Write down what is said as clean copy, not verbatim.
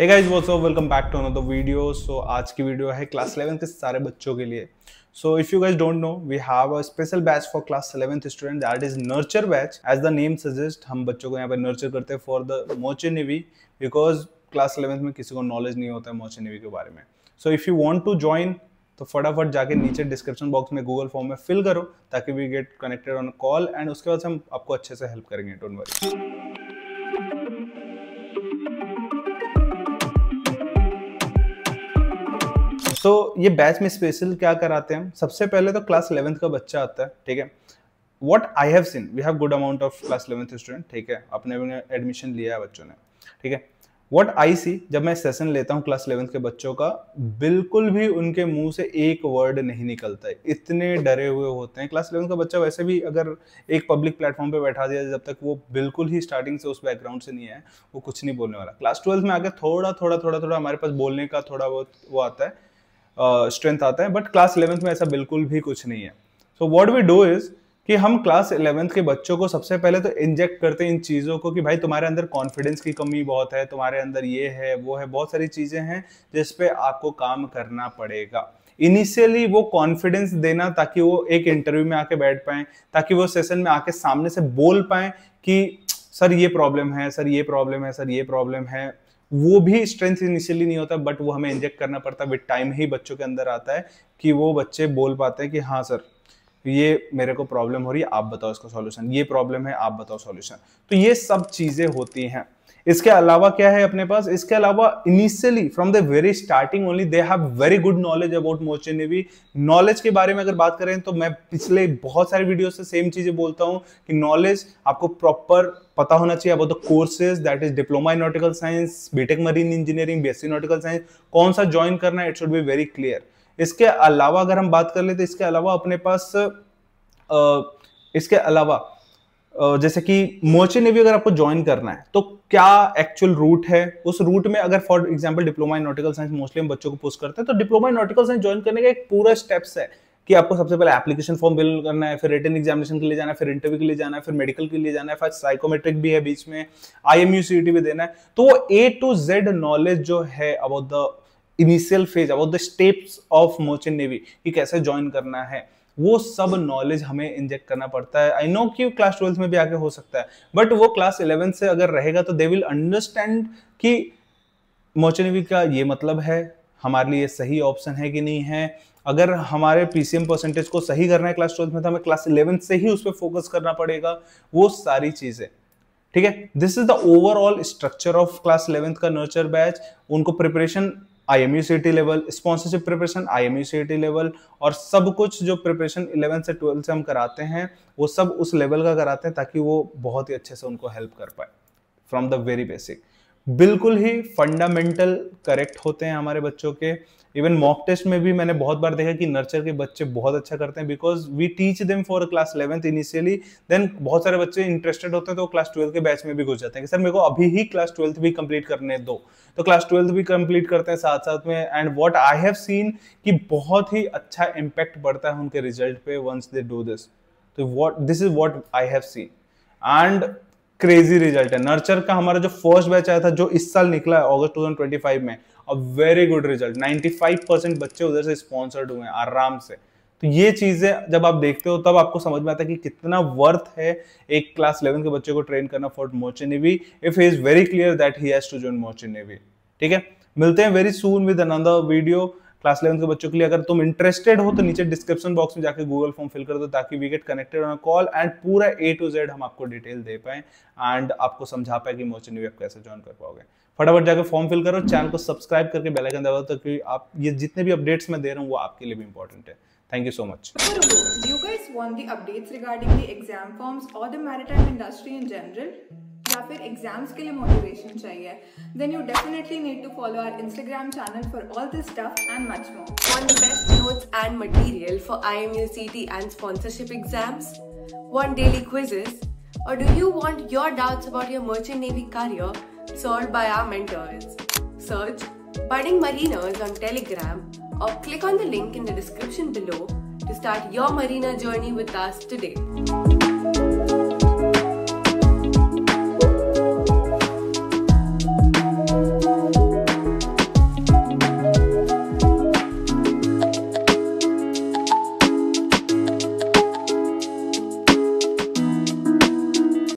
Hey guys what's up, welcome back to another video. So आज की video है class 11 के सारे बच्चों के लिए। So if you guys don't know, we have a special batch for class 11th student, that is nurture batch. As the name suggest, हम बच्चों को यहाँ पे नर्चर करते हैं for the merchant navy, because class 11th में किसी को नॉलेज नहीं होता है मर्चेंट नेवी के बारे में। So if you want to join तो फटाफट जाके नीचे डिस्क्रिप्शन बॉक्स में गूगल फॉर्म में फिल करो ताकि we get connected on call, and उसके बाद हम आपको अच्छे से हेल्प करेंगे, डोंट वरी। तो ये बैच में स्पेशल क्या कराते हैं हम? सबसे पहले तो क्लास 11th का बच्चा आता है, ठीक है। What I have seen, we have good amount of class 11th student, ठीक है, अपने एडमिशन लिया है बच्चों ने, ठीक है। व्हाट आई सी, जब मैं सेशन लेता हूँ क्लास 11th के बच्चों का, बिल्कुल भी उनके मुंह से एक वर्ड नहीं निकलता है, इतने डरे हुए होते हैं। क्लास 11th का बच्चा वैसे भी अगर एक पब्लिक प्लेटफॉर्म पे बैठा दिया, जब तक वो बिल्कुल ही स्टार्टिंग से उस बैकग्राउंड से नहीं है, वो कुछ नहीं बोलने वाला। क्लास 12 में आके थोड़ा थोड़ा हमारे पास बोलने का थोड़ा बहुत वो आता है, स्ट्रेंथ आता है, बट क्लास 11th में ऐसा बिल्कुल भी कुछ नहीं है। So what we do is कि हम क्लास 11th के बच्चों को सबसे पहले तो इंजेक्ट करते हैं इन चीज़ों को कि भाई तुम्हारे अंदर कॉन्फिडेंस की कमी बहुत है, तुम्हारे अंदर ये है वो है, बहुत सारी चीज़ें हैं जिस पे आपको काम करना पड़ेगा। इनिशियली वो कॉन्फिडेंस देना ताकि वो एक इंटरव्यू में आके बैठ पाएं, ताकि वो सेशन में आके सामने से बोल पाएं कि सर ये प्रॉब्लम है, सर ये प्रॉब्लम है, सर ये प्रॉब्लम है। वो भी स्ट्रेंथ इनिशियली नहीं होता, बट वो हमें इंजेक्ट करना पड़ता है। विद टाइम ही बच्चों के अंदर आता है कि वो बच्चे बोल पाते हैं कि हाँ सर ये मेरे को प्रॉब्लम हो रही है, आप बताओ इसका सॉल्यूशन, ये प्रॉब्लम है आप बताओ सॉल्यूशन। तो ये सब चीजें होती हैं। इसके अलावा क्या है अपने पास? इसके अलावा initially from the very starting only they have very good knowledge about merchant navy. Knowledge के बारे में अगर बात करें तो मैं पिछले बहुत सारे वीडियो से सेम चीजें बोलता हूं कि नॉलेज आपको प्रॉपर पता होना चाहिए about the courses, that is diploma in nautical science, BTech marine engineering, BSc nautical science, कौन सा ज्वाइन करना है, it should be very clear. इसके अलावा अगर हम बात कर ले तो इसके अलावा अपने पास इसके अलावा जैसे कि मर्चेंट नेवी अगर आपको ज्वाइन करना है तो क्या एक्चुअल रूट है, उस रूट में अगर for example diploma in nautical science mostly हम बच्चों को पुश करते हैं, तो diploma in nautical science join करने का एक पूरा स्टेप्स है कि आपको सबसे पहले एप्लीकेशन फॉर्म फिल करना है, फिर रिटन एग्जामिनेशन के लिए जाना है, फिर इंटरव्यू के लिए जाना है, फिर मेडिकल के लिए जाना है, फिर साइकोमेट्रिक भी है बीच में, IMU CET भी देना है। तो वो A to Z नॉलेज जो है about the initial phase, about the steps of merchant navy कि कैसे ज्वाइन करना है, वो सब नॉलेज हमें इंजेक्ट करना पड़ता है। आई नो कि क्लास 12 में भी आके हो सकता है, बट वो क्लास 11 से अगर रहेगा तो दे विल अंडरस्टैंड कि मर्चेंट नेवी का ये मतलब है, हमारे लिए सही ऑप्शन है कि नहीं है। अगर हमारे PCM परसेंटेज को सही करना है क्लास 12 में तो हमें क्लास 11 से ही उस पर फोकस करना पड़ेगा, वो सारी चीजें, ठीक है। This is the overall structure of class 11th का नर्चर बैच। उनको preparation IMU CET level, sponsorship preparation IMU CET level, और सब कुछ जो प्रिपरेशन 11 से 12 से हम कराते हैं वो सब उस लेवल का कराते हैं ताकि वो बहुत ही अच्छे से उनको हेल्प कर पाए फ्रॉम द वेरी बेसिक। बिल्कुल ही फंडामेंटल करेक्ट होते हैं हमारे बच्चों के। इवन मॉक टेस्ट में भी मैंने बहुत बार देखा कि नर्चर के बच्चे बहुत अच्छा करते हैं, because we teach them for class 11th initially, then बहुत सारे बच्चे इंटरेस्टेड होते हैं तो क्लास 12 के बैच में भी घुस जाते हैं कि सर मेरे को अभी ही क्लास 12th भी कंप्लीट करने दो, तो क्लास 12th भी कंप्लीट करते हैं साथ साथ में। And what I have scene कि बहुत ही अच्छा इम्पैक्ट पड़ता है उनके रिजल्ट पे वंस दे डू दिस। तो what this is what I have scene, and crazy result है। नर्चर का हमारा जो फर्स्ट बैच आया था जो इस साल निकला है अगस्त 2025 में, अ वेरी गुड रिजल्ट, 95% बच्चे उधर से स्पॉन्सर्ड हुए हैं आराम से। तो ये चीजें जब आप देखते हो तब आपको समझ में आता है कि कितना वर्थ है एक क्लास 11 के बच्चे को ट्रेन करना for merchant navy, if he is very clear that he has to join merchant navy, ठीक है। मिलते हैं very soon with another video class 11 के बच्चों के लिए। अगर तुम इंटरेस्टेड हो तो नीचे डिस्क्रिप्शन बॉक्स में जाके गूगल फॉर्म फिल कर दो ताकि we get connected on call, and पूरा A to Z हम आपको डिटेल दे पाए एंड आपको समझा पाए कि मर्चेंट नेवी आप कैसे ज्वाइन कर पाओगे। फटाफट जाकर फॉर्म फिल करो, चैनल को सब्सक्राइब करके बेल आइकन दबाओ ताकि आप ये जितने भी अपडेट्स मैं दे रहा हूँ वो आपके लिए भी इंपॉर्टेंट है। Thank you so much. Do you guys want the updates regarding the exam forms or the maritime industry in general? या फिर एग्जाम्स के लिए मोटिवेशन चाहिए? Then you definitely need to follow our Instagram channel for all this stuff and much more. Want the best notes and material for IMU CET and sponsorship exams? Want daily quizzes? Or do you want your doubts about your Merchant Navy career solved by our mentors? Search Budding Mariners on Telegram or click on the link in the description below to start your marina journey with us today.